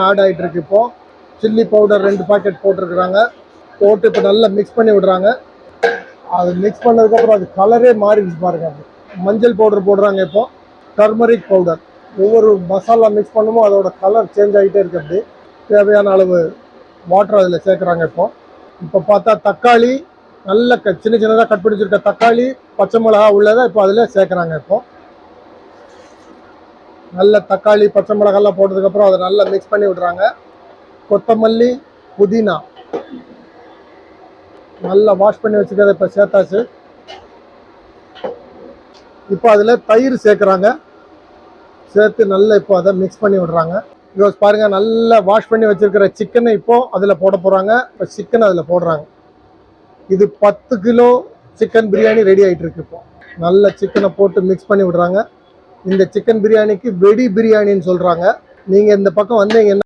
Add ஆகிட்டு இருக்கு. இப்போது சில்லி பவுடர் 2 பாக்கெட் போட்டிருக்கிறாங்க. போட்டு இப்போ நல்லா மிக்ஸ் பண்ணி விடுறாங்க. அது மிக்ஸ் பண்ணதுக்கப்புறம் அது கலரே மாறிடுச்சு பாருங்க. மஞ்சள் பவுடர் போடுறாங்க. இப்போ டர்மரிக் பவுடர். ஒவ்வொரு மசாலா மிக்ஸ் பண்ணுமோ அதோட கலர் சேஞ்ச் ஆகிட்டே இருக்கிறது. தேவையான அளவு வாட்டர் அதில் சேர்க்குறாங்க. இப்போ பார்த்தா தக்காளி நல்ல சின்ன சின்னதாக கட் பண்ணி வச்சிருக்க தக்காளி, பச்சை மிளகா உள்ளதை இப்போ அதில் சேர்க்குறாங்க. இப்போ நல்ல தக்காளி பச்சை மிளகாலாம் போட்டதுக்கப்புறம் அதை நல்லா மிக்ஸ் பண்ணி விடுறாங்க. கொத்தமல்லி, புதினா நல்லா வாஷ் பண்ணி வச்சுக்கிறத இப்போ சேர்த்தாச்சு. இப்போ அதில் தயிர் சேர்க்குறாங்க. சேர்த்து நல்லா இப்போ அதை மிக்ஸ் பண்ணி விடுறாங்க. இப்போ பாருங்கள், நல்லா வாஷ் பண்ணி வச்சுருக்கிற சிக்கனை இப்போது அதில் போட போகிறாங்க. இப்போ சிக்கன் அதில் போடுறாங்க. இது 10 கிலோ சிக்கன் பிரியாணி ரெடி ஆகிட்டு இருக்கு. இப்போ நல்ல சிக்கனை போட்டு மிக்ஸ் பண்ணி விடுறாங்க. இந்த சிக்கன் பிரியாணிக்கு வெடி பிரியாணின்னு சொல்கிறாங்க. நீங்கள் இந்த பக்கம் வந்தீங்கன்னா